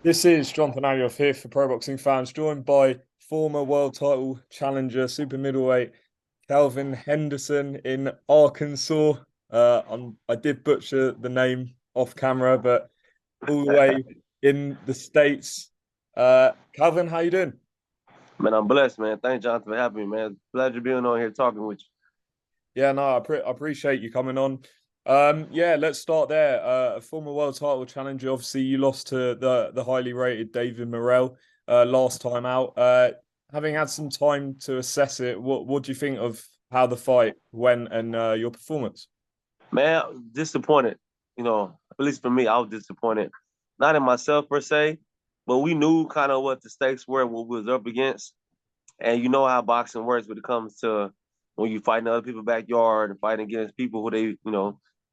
This is Jonathan Agioff here for Pro Boxing Fans, joined by former world title challenger, super middleweight Kalvin Henderson in Arkansas. I did butcher the name off camera, but all the way in the States. Kalvin, how you doing? Man, I'm blessed, man. Thanks, Jonathan, for having me, man. Pleasure being on here talking with Yeah, no, I appreciate you coming on. Yeah, let's start there. A former world title challenger. Obviously, you lost to the highly rated David Morrell last time out. Having had some time to assess it, what do you think of how the fight went and your performance? you. Man, disappointed. At least for me, I was disappointed. Not in myself per se, but we knew kind of what the stakes were, what we was up against. And you know how boxing works when it comes to when you fighting other people's backyard and fighting against people who they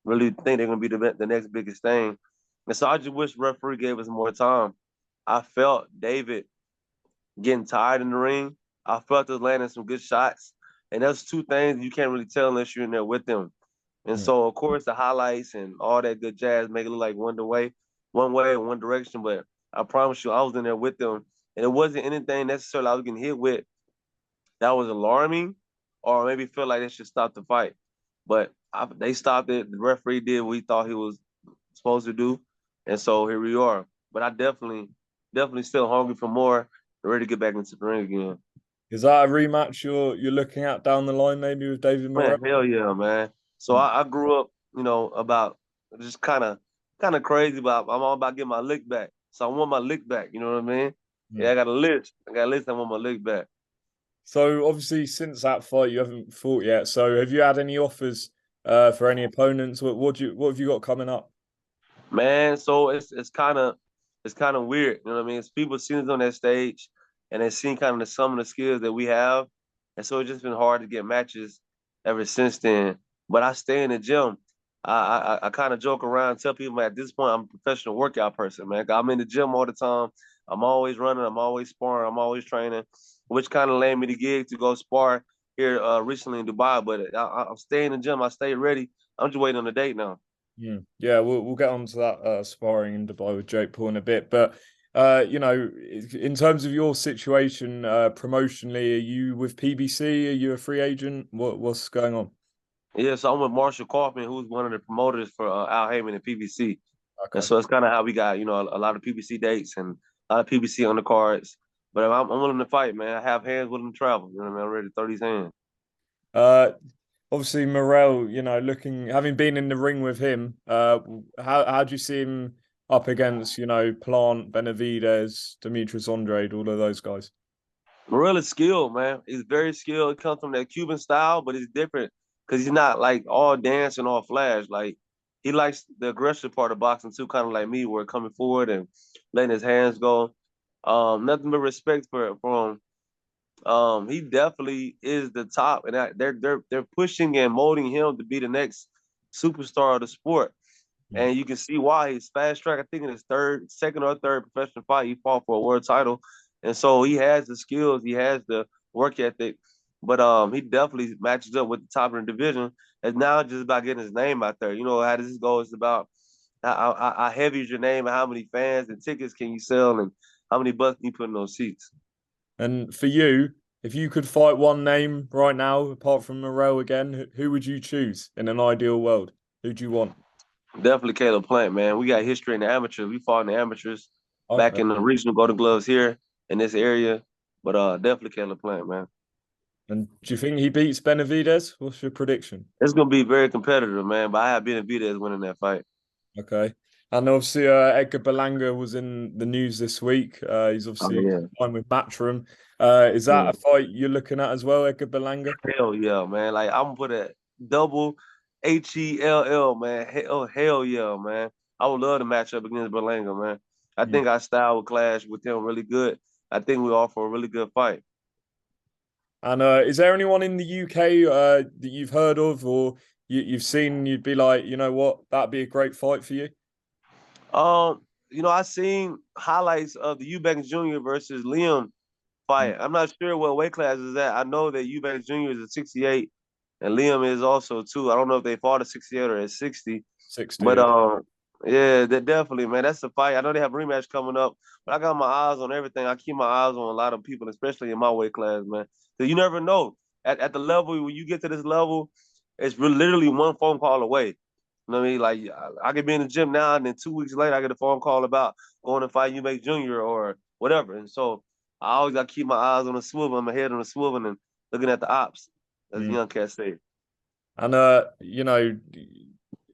really think they're gonna be the next biggest thing. And so I just wish referee gave us more time. I felt David getting tired in the ring. I felt us landing some good shots. And that's two things you can't really tell unless you're in there with them. And Hmm. so, of course, the highlights and all that good jazz make it look like one way, one direction. But I promise you, I was in there with them. And it wasn't anything necessarily I was getting hit with that was alarming or maybe feel like they should stop the fight. But they stopped it. The referee did what he thought he was supposed to do. And so here we are. But I definitely still hungry for more, ready to get back into the ring again. Is that a rematch you're looking at down the line, maybe with David Morrell? Man, hell yeah, man. So Hmm. I grew up, about just kind of crazy, but I'm all about getting my lick back. So I want my lick back. You know what I mean? Hmm. Yeah, I got a list. I want my lick back. So obviously, since that fight, you haven't fought yet. So have you had any offers for any opponents? What have you got coming up? Man, so it's kind of weird. You know what I mean? It's people seeing us on that stage and they seen kind of some of the skills that we have. And so it's just been hard to get matches ever since then. But I stay in the gym. I kind of joke around, tell people at this point I'm a professional workout person, man. I'm in the gym all the time. I'm always running, I'm always sparring, I'm always training, which kind of landed me the gig to go spar here recently in Dubai. But I'm staying in the gym, I stay ready. I'm just waiting on the date now. Yeah, we'll get on to that sparring in Dubai with Jake Paul in a bit. But in terms of your situation promotionally, are you with PBC? Are you a free agent? What's going on? Yeah, so I'm with Marshall Kaufman, who's one of the promoters for Al Heyman and PBC. And Okay. so it's kind of how we got, a lot of PBC dates and a lot of PBC on the cards. But I'm willing to fight, man. I have hands willing to travel. You know what I mean? I'm ready to throw these hands. Uh, Obviously Morel, looking having been in the ring with him, how do you see him up against, Plant, Benavidez, Demetrius Andrade, all of those guys? Morel skilled, man. He's very skilled. He comes from that Cuban style, but it's different because he's not like all dance and all flash. Like he likes the aggressive part of boxing too, kind of like me, where coming forward and letting his hands go. Nothing but respect for him. He definitely is the top, and they're pushing and molding him to be the next superstar of the sport. Mm. And you can see why he's fast track. I think in his second or third professional fight, he fought for a world title, and so he has the skills, he has the work ethic. But he definitely matches up with the top of the division. It's now just about getting his name out there. You know how this goes. It's about how heavy is your name and how many fans and tickets can you sell and how many bucks can you put in those seats. And for you, if you could fight one name right now, apart from Morel again, who would you choose in an ideal world? Who do you want? Definitely Caleb Plant, man. We got history in the amateurs. We fought in the amateurs back Okay. in the regional Golden Gloves here in this area. But definitely Caleb Plant, man. And do you think he beats Benavidez? What's your prediction? It's gonna be very competitive, man. But I have Benavidez winning that fight. Okay. And obviously, Edgar Berlanga was in the news this week. He's Oh obviously yeah. fine with Matchroom. Is that Yeah. a fight you're looking at as well, Edgar Berlanga? Hell yeah, man. Like I'm gonna put a double HELL, man. Hell yeah, man. I would love to match up against Berlanga, man. I Mm. think our style would clash with him really good. I think we offer a really good fight. And is there anyone in the UK that you've heard of or you've seen, you'd be like, you know what, that'd be a great fight for you? I seen highlights of the Eubank Jr. versus Liam Mm. fight. I'm not sure what weight class is that. I know that Eubank Jr. is a 68 and Liam is also too. I don't know if they fought at 68 or at 60, 60. but Yeah. Yeah, that definitely, man. That's the fight. I know they have a rematch coming up, but I got my eyes on everything. I keep my eyes on a lot of people, especially in my weight class, man. Because you never know. At the level when you get to this level, it's literally one phone call away. You know what I mean? Like I could be in the gym now, and then 2 weeks later, I get a phone call about going to fight Eubank Jr. or whatever. And so I always got to keep my eyes on the swivel, my head on the swivel, and looking at the ops, as the Mm. young cat say. And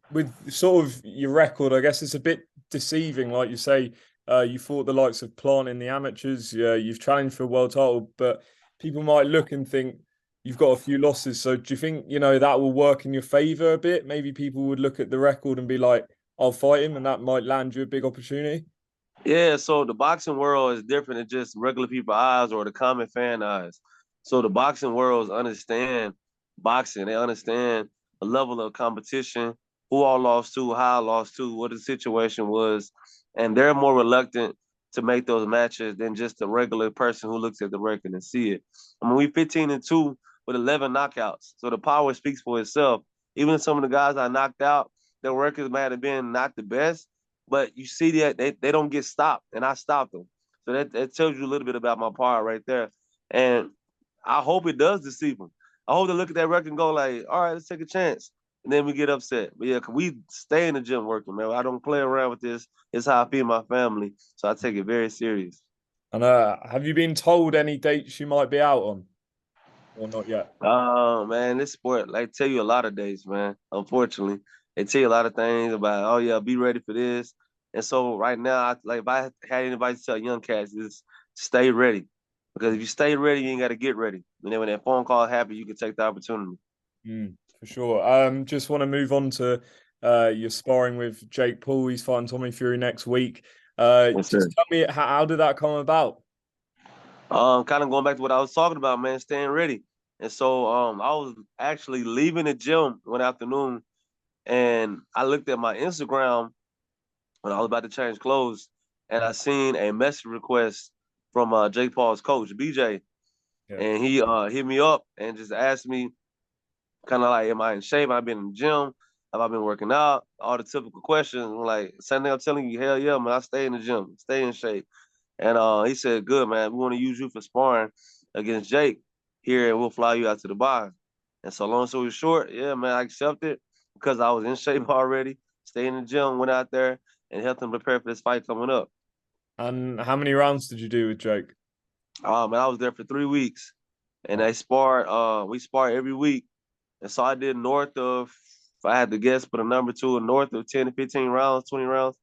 with sort of your record, I guess it's a bit deceiving. Like you say, you fought the likes of Plant in the amateurs. You've challenged for a world title, but people might look and think you've got a few losses. So do you think, that will work in your favor a bit? Maybe people would look at the record and be like, I'll fight him, and that might land you a big opportunity. Yeah, so the boxing world is different than just regular people's eyes or the common fan eyes. So the boxing worlds understand boxing. They understand the level of competition, who I lost to, how I lost to, what the situation was, and they're more reluctant to make those matches than just the regular person who looks at the record and see it. I mean, we 15-2 with 11 knockouts, so the power speaks for itself. Even some of the guys I knocked out, their records might have been not the best, but you see that they don't get stopped, and I stopped them. So that tells you a little bit about my power right there. And I hope it does deceive them. I hope they look at that record and go like, all right, let's take a chance. And then we get upset. But yeah, 'cause we stay in the gym working, man. I don't play around with this. It's how I feed my family. So I take it very serious. And have you been told any dates you might be out on, or not yet? Oh man, this sport, like tell you a lot of days, man. Unfortunately. They tell you a lot of things about, oh yeah, be ready for this. And so right now, if I had anybody to tell young cats is stay ready. Because if you stay ready, you ain't gotta get ready. And then when that phone call happens, you can take the opportunity. For sure. Just want to move on to your sparring with Jake Paul. He's fighting Tommy Fury next week. Yes, sir. Just tell me how did that come about? Kind of going back to what I was talking about, man, staying ready. And so I was actually leaving the gym one afternoon and I looked at my Instagram when I was about to change clothes, and I seen a message request from Jake Paul's coach, BJ, Yeah. and he hit me up and just asked me, kind of like, am I in shape? I've been in the gym. Have I been working out? All the typical questions. I'm like, same thing I'm telling you, hell yeah, man, I stay in the gym, stay in shape. And he said, good, man, we want to use you for sparring against Jake here, and we'll fly you out to the bar. And so long story short, yeah, man, I accepted because I was in shape already, stayed in the gym, went out there, and helped him prepare for this fight coming up. And how many rounds did you do with Jake? Man, I was there for 3 weeks, and we sparred every week. And so I did north of, if I had to guess, put a number to it, north of 10 to 15 rounds, 20 rounds.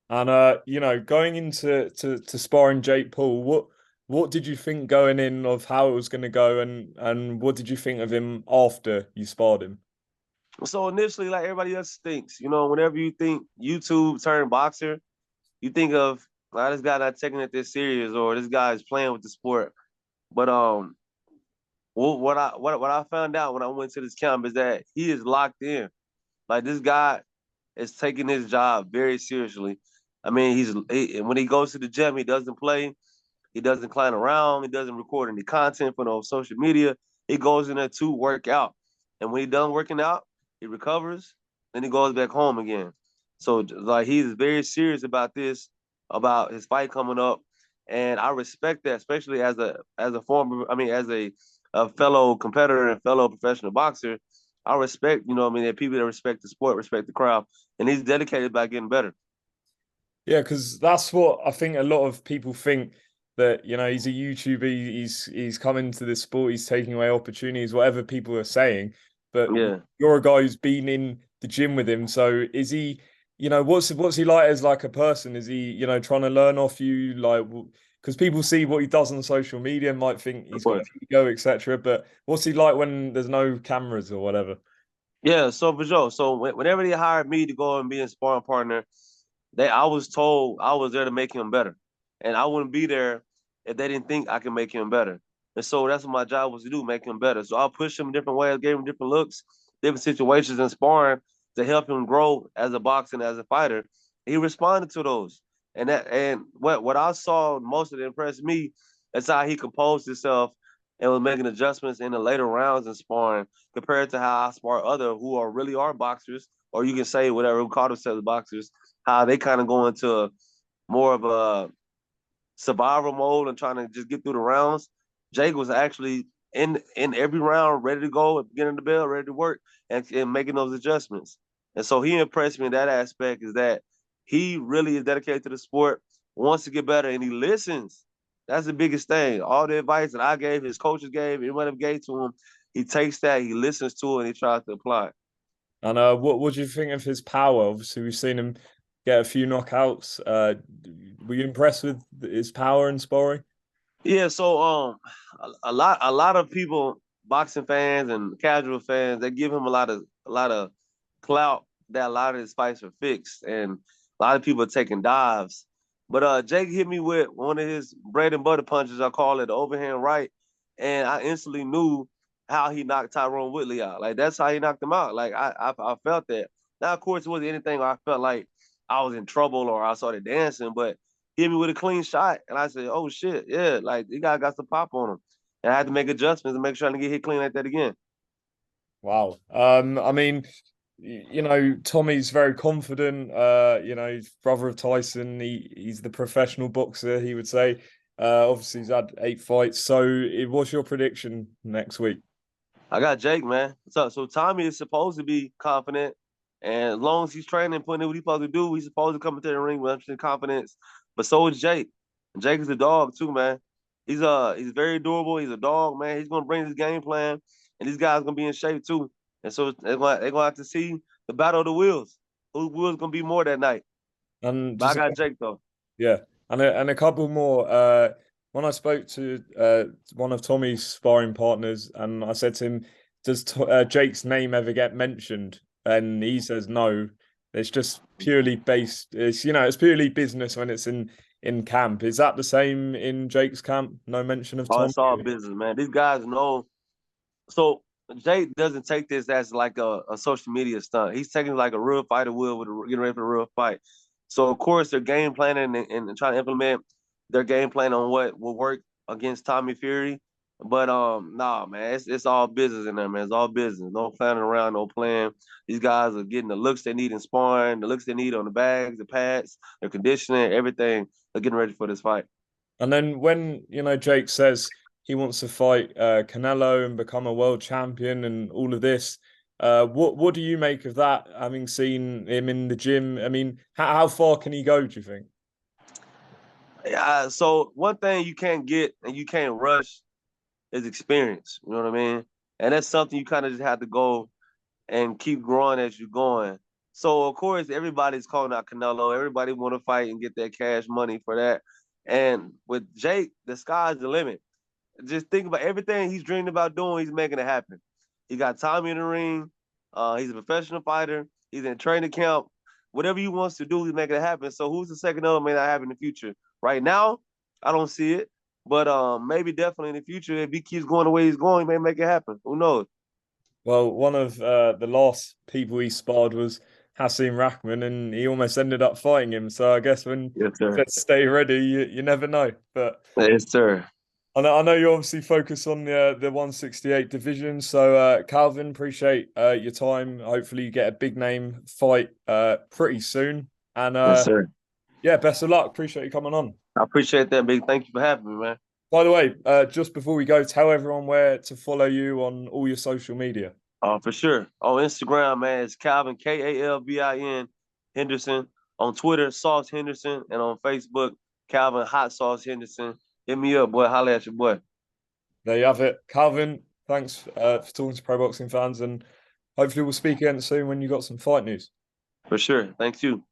And going into to sparring Jake Paul, what did you think going in of how it was going to go, and what did you think of him after you sparred him? So initially, like everybody else thinks, whenever you think YouTube turned boxer, you think of this guy not taking it this serious or this guy is playing with the sport. But what I found out when I went to this camp is that he is locked in. Like this guy is taking his job very seriously. I mean, when he goes to the gym, he doesn't play. He doesn't clown around. He doesn't record any content for no social media. He goes in there to work out. And when he's done working out, he recovers. Then he goes back home again. So like he's very serious about this, about his fight coming up. And I respect that, especially as a fellow competitor and fellow professional boxer. I respect, that people that respect the sport, respect the crowd. And he's dedicated by getting better. Yeah, because that's what I think a lot of people think that, he's a YouTuber, he's come into this sport, he's taking away opportunities, whatever people are saying. But Yeah. you're a guy who's been in the gym with him. So is he, what's he like as like a person? Is he, trying to learn off you? Like, because people see what he does on social media and might think Of he's got course. an ego, etc. But what's he like when there's no cameras or whatever? Yeah, so for sure. So whenever they hired me to go and be a sparring partner, I was told I was there to make him better, and I wouldn't be there if they didn't think I could make him better. And so that's what my job was to do, make him better. So I pushed him different ways, gave him different looks, different situations in sparring to help him grow as a boxer and as a fighter. He responded to those, and what I saw most of that impressed me is how he composed himself and was making adjustments in the later rounds in sparring compared to how I spar other who are really are boxers, or you can say whatever, who call themselves boxers, how they kind of go into more of a survival mode and trying to just get through the rounds. Jake was actually in every round, ready to go, getting the bell, ready to work, and making those adjustments. And so he impressed me in that aspect is that he really is dedicated to the sport, wants to get better, and he listens. That's the biggest thing. All the advice that I gave, his coaches gave, anyone gave to him, he takes that, he listens to it, and he tries to apply it. And what do you think of his power? Obviously, we've seen him get a few knockouts. Were you impressed with his power in sparring? Yeah, so a lot of people, boxing fans and casual fans, they give him a lot of clout that a lot of his fights are fixed, and a lot of people are taking dives. But Jake hit me with one of his bread and butter punches, I call it, the overhand right, and I instantly knew how he knocked Tyrone Woodley out. Like that's how he knocked him out. Like I felt that. Now, of course, it wasn't anything where I felt like I was in trouble or I started dancing, but hit me with a clean shot. And I said, oh shit, yeah, like you got some pop on him. And I had to make adjustments and make sure I didn't get hit clean like that again. Wow. I mean, Tommy's very confident. He's brother of Tyson. He's the professional boxer, he would say. Obviously he's had 8 fights. So what's your prediction next week? I got Jake, man. So Tommy is supposed to be confident. And as long as he's training and putting in what he's supposed to do, he's supposed to come into the ring with 100% confidence. But so is Jake. And Jake is a dog too, man. He's very durable. He's a dog, man. He's gonna bring his game plan, and these guys gonna be in shape too. And so they're gonna have to see the battle of the wheels. Whose wheels gonna be more that night? And But I just got Jake though. Yeah, and a couple more. When I spoke to one of Tommy's sparring partners, and I said to him, "Does Jake's name ever get mentioned?" And he says, "No. It's just purely based. It's purely business when it's in camp. Is that the same in Jake's camp? No mention of Oh, Tommy?" it's all business, man. These guys know. So Jake doesn't take this as like a social media stunt. He's taking it like a real fighter will with getting ready for a real fight. So of course they're game planning and trying to implement their game plan on what will work against Tommy Fury. But nah, man, it's all business in there, man. It's all business. No planning around, no plan. These guys are getting the looks they need in sparring, the looks they need on the bags, the pads, their conditioning, everything. They're getting ready for this fight. And then when Jake says he wants to fight Canelo and become a world champion and all of this, what do you make of that? Having seen him in the gym, I mean, how far can he go? Do you think? So one thing you can't get and you can't rush is experience. You know what I mean? And that's something you kind of just have to go and keep growing as you're going. So of course everybody's calling out Canelo. Everybody want to fight and get that cash money for that. And with Jake, the sky's the limit. Just think about everything he's dreamed about doing. He's making it happen. He got Tommy in the ring. He's a professional fighter. He's in training camp. Whatever he wants to do, he's making it happen. So who's the second other may not happen in the future? Right now, I don't see it. But maybe definitely in the future, if he keeps going the way he's going, he may make it happen. Who knows? Well, one of the last people he sparred was Hasim Rahman, and he almost ended up fighting him. So I guess when Yes, he sir. said stay ready, you never know. But Yes, sir. I know you obviously focus on the 168 division. So Kalvin, appreciate your time. Hopefully you get a big name fight pretty soon. And Yes, sir. yeah, best of luck. Appreciate you coming on. I appreciate that, big. Thank you for having me, man. By the way, just before we go, tell everyone where to follow you on all your social media. For sure. On Instagram, man, it's Calvin Kalvin Henderson. On Twitter, Sauce Henderson, and on Facebook, Calvin Hot Sauce Henderson. Hit me up, boy. Holla at your boy. There you have it. Calvin, thanks for talking to pro boxing fans, and hopefully we'll speak again soon when you got some fight news. For sure. Thanks you.